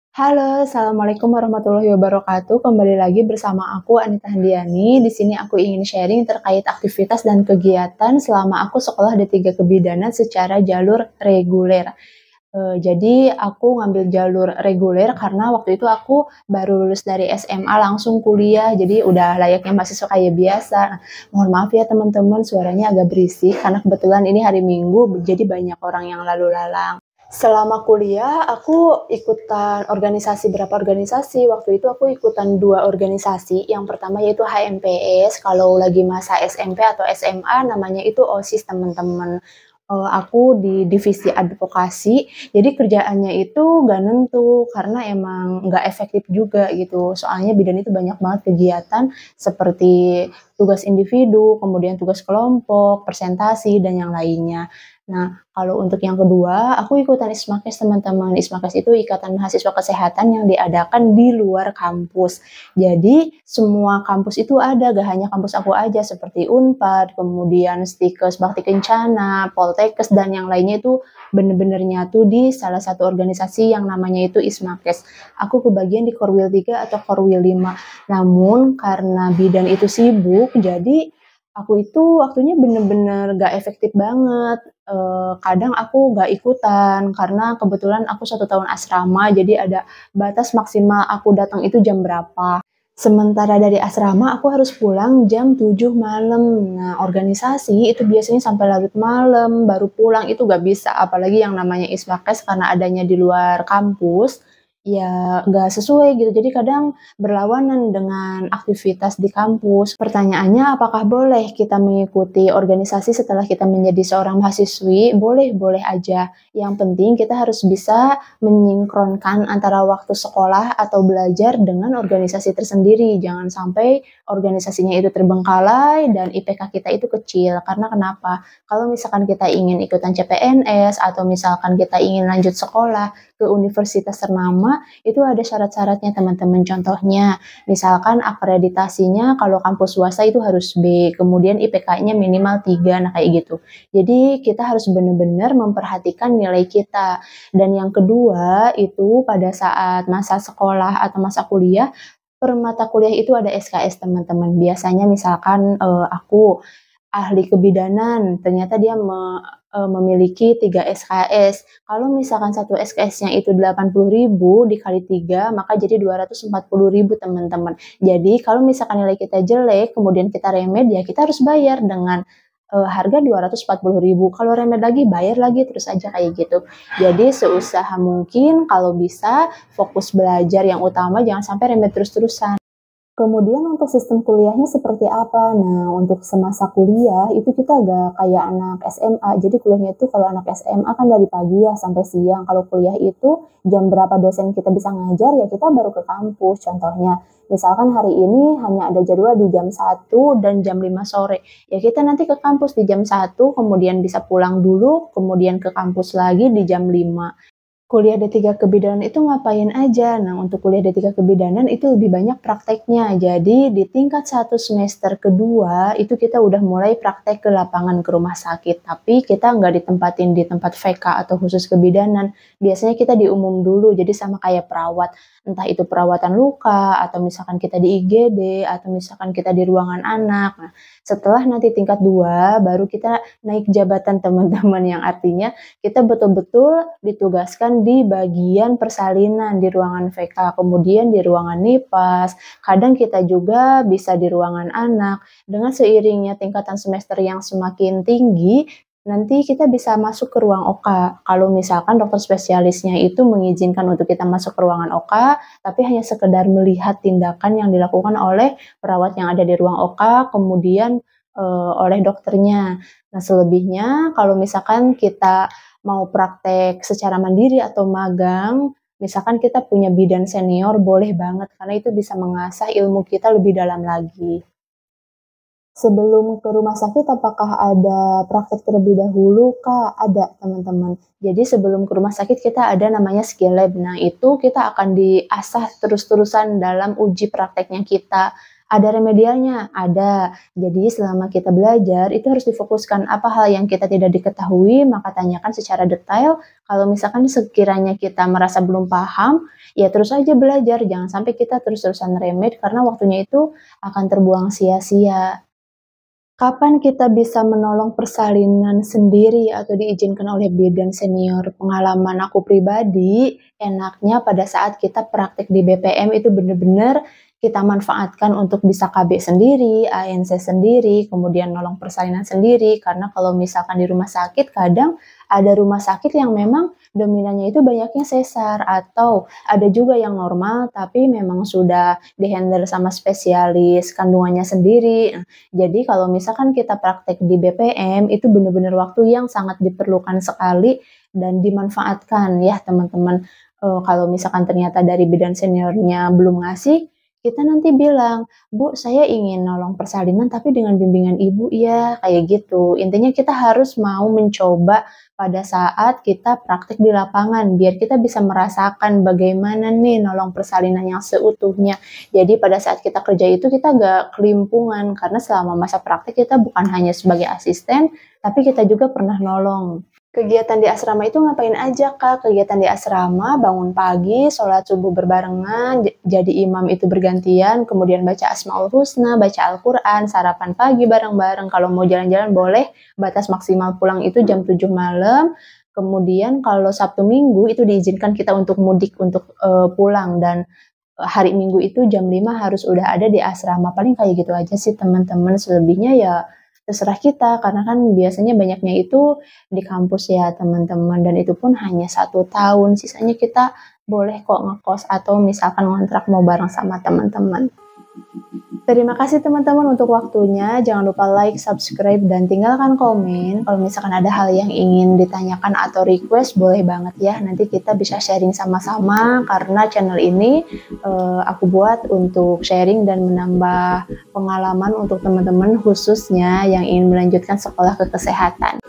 Halo, assalamualaikum warahmatullahi wabarakatuh. Kembali lagi bersama aku Anita Handiani. Di sini aku ingin sharing terkait aktivitas dan kegiatan selama aku sekolah D3 Kebidanan secara jalur reguler. Jadi aku ngambil jalur reguler karena waktu itu aku baru lulus dari SMA langsung kuliah, jadi udah layaknya mahasiswa kayak biasa. Nah, mohon maaf ya teman-teman, suaranya agak berisik karena kebetulan ini hari Minggu, jadi banyak orang yang lalu lalang. Selama kuliah, aku ikutan organisasi, berapa organisasi. Waktu itu aku ikutan 2 organisasi. Yang pertama yaitu HMPS, kalau lagi masa SMP atau SMA namanya itu OSIS teman-teman. Aku di divisi advokasi, jadi kerjaannya itu nggak nentu, karena emang nggak efektif juga gitu. Soalnya bidan itu banyak banget kegiatan seperti tugas individu, kemudian tugas kelompok, presentasi, dan yang lainnya. Nah, kalau untuk yang kedua, aku ikutan ISMAKES teman-teman. ISMAKES itu Ikatan Mahasiswa Kesehatan yang diadakan di luar kampus. Jadi, semua kampus itu ada, gak hanya kampus aku aja, seperti Unpad, kemudian Stikes Bakti Kencana, Poltekkes, dan yang lainnya itu bener-bener nyatu di salah satu organisasi yang namanya itu ISMAKES. Aku kebagian di Korwil 3 atau Korwil 5. Namun, karena bidan itu sibuk, jadi aku itu waktunya bener-bener gak efektif banget. Kadang aku nggak ikutan karena kebetulan aku 1 tahun asrama, jadi ada batas maksimal aku datang itu jam berapa. Sementara dari asrama aku harus pulang jam 7 malam. Nah, organisasi itu biasanya sampai larut malam, baru pulang itu nggak bisa. Apalagi yang namanya Ismakes karena adanya di luar kampus, ya nggak sesuai gitu. Jadi kadang berlawanan dengan aktivitas di kampus. Pertanyaannya, apakah boleh kita mengikuti organisasi setelah kita menjadi seorang mahasiswi? Boleh, boleh aja. Yang penting kita harus bisa menyinkronkan antara waktu sekolah atau belajar dengan organisasi tersendiri. Jangan sampai organisasinya itu terbengkalai dan IPK kita itu kecil. Karena kenapa? Kalau misalkan kita ingin ikutan CPNS atau misalkan kita ingin lanjut sekolah ke universitas ternama, itu ada syarat-syaratnya teman-teman. Contohnya, misalkan akreditasinya kalau kampus swasta itu harus B, kemudian IPK-nya minimal 3, nah kayak gitu. Jadi kita harus benar-benar memperhatikan nilai kita. Dan yang kedua itu pada saat masa sekolah atau masa kuliah, per mata kuliah itu ada SKS teman-teman. Biasanya misalkan aku ahli kebidanan, ternyata dia memiliki 3 SKS. Kalau misalkan satu SKS-nya itu 80.000 dikali 3, maka jadi 240.000 teman-teman. Jadi kalau misalkan nilai kita jelek, kemudian kita remed, ya kita harus bayar dengan harga 240.000. Kalau remed lagi, bayar lagi, terus aja kayak gitu. Jadi seusaha mungkin kalau bisa fokus belajar yang utama, jangan sampai remed terus-terusan. Kemudian untuk sistem kuliahnya seperti apa? Nah, untuk semasa kuliah itu kita agak kayak anak SMA. Jadi kuliahnya itu kalau anak SMA kan dari pagi ya sampai siang. Kalau kuliah itu jam berapa dosen kita bisa ngajar ya kita baru ke kampus. Contohnya, misalkan hari ini hanya ada jadwal di jam 1 dan jam 5 sore. Ya kita nanti ke kampus di jam 1, kemudian bisa pulang dulu, kemudian ke kampus lagi di jam 5. Kuliah D3 Kebidanan itu ngapain aja? Nah, untuk kuliah D3 Kebidanan itu lebih banyak prakteknya. Jadi, di tingkat 1 semester kedua, itu kita udah mulai praktek ke lapangan ke rumah sakit. Tapi kita nggak ditempatin di tempat VK atau khusus kebidanan. Biasanya kita di umum dulu, jadi sama kayak perawat. Entah itu perawatan luka, atau misalkan kita di IGD, atau misalkan kita di ruangan anak. Nah, setelah nanti tingkat 2, baru kita naik jabatan teman-teman, yang artinya kita betul-betul ditugaskan di bagian persalinan di ruangan VK, kemudian di ruangan NIPAS, kadang kita juga bisa di ruangan anak. Dengan seiringnya tingkatan semester yang semakin tinggi, nanti kita bisa masuk ke ruang OK. Kalau misalkan dokter spesialisnya itu mengizinkan untuk kita masuk ke ruangan OK, tapi hanya sekedar melihat tindakan yang dilakukan oleh perawat yang ada di ruang OK, kemudian oleh dokternya. Nah, selebihnya kalau misalkan kita mau praktek secara mandiri atau magang, misalkan kita punya bidan senior, boleh banget karena itu bisa mengasah ilmu kita lebih dalam lagi. Sebelum ke rumah sakit apakah ada praktek terlebih dahulu, Kak? Ada, teman-teman. Jadi sebelum ke rumah sakit kita ada namanya skill lab. Nah, itu kita akan diasah terus-terusan dalam uji prakteknya kita. Ada remedialnya? Ada. Jadi selama kita belajar itu harus difokuskan apa hal yang kita tidak diketahui, maka tanyakan secara detail. Kalau misalkan sekiranya kita merasa belum paham, ya terus aja belajar, jangan sampai kita terus-terusan remed karena waktunya itu akan terbuang sia-sia. Kapan kita bisa menolong persalinan sendiri atau diizinkan oleh bidan senior? Pengalaman aku pribadi, enaknya pada saat kita praktek di BPM itu bener-bener kita manfaatkan untuk bisa KB sendiri, ANC sendiri, kemudian nolong persalinan sendiri. Karena kalau misalkan di rumah sakit, kadang ada rumah sakit yang memang dominannya itu banyaknya sesar, atau ada juga yang normal tapi memang sudah dihandle sama spesialis kandungannya sendiri. Jadi kalau misalkan kita praktek di BPM, itu benar-benar waktu yang sangat diperlukan sekali dan dimanfaatkan ya teman-teman. Kalau misalkan ternyata dari bidan seniornya belum ngasih, kita nanti bilang, "Bu, saya ingin nolong persalinan tapi dengan bimbingan Ibu ya," kayak gitu. Intinya kita harus mau mencoba pada saat kita praktek di lapangan, biar kita bisa merasakan bagaimana nih nolong persalinan yang seutuhnya. Jadi pada saat kita kerja itu kita gak kelimpungan, karena selama masa praktek kita bukan hanya sebagai asisten, tapi kita juga pernah nolong. Kegiatan di asrama itu ngapain aja, Kak? Kegiatan di asrama, bangun pagi, sholat subuh berbarengan, jadi imam itu bergantian, kemudian baca Asmaul Husna, baca Al-Quran, sarapan pagi bareng-bareng. Kalau mau jalan-jalan boleh, batas maksimal pulang itu jam 7 malam. Kemudian kalau Sabtu Minggu itu diizinkan kita untuk mudik, untuk pulang, dan hari Minggu itu jam 5 harus udah ada di asrama. Paling kayak gitu aja sih teman-teman, selebihnya ya terserah kita, karena kan biasanya banyaknya itu di kampus ya teman-teman, dan itu pun hanya 1 tahun, sisanya kita boleh kok ngekos atau misalkan ngontrak mau bareng sama teman-teman. Terima kasih teman-teman untuk waktunya, jangan lupa like, subscribe, dan tinggalkan komen. Kalau misalkan ada hal yang ingin ditanyakan atau request, boleh banget ya, nanti kita bisa sharing sama-sama, karena channel ini aku buat untuk sharing dan menambah pengalaman untuk teman-teman khususnya yang ingin melanjutkan sekolah ke kesehatan.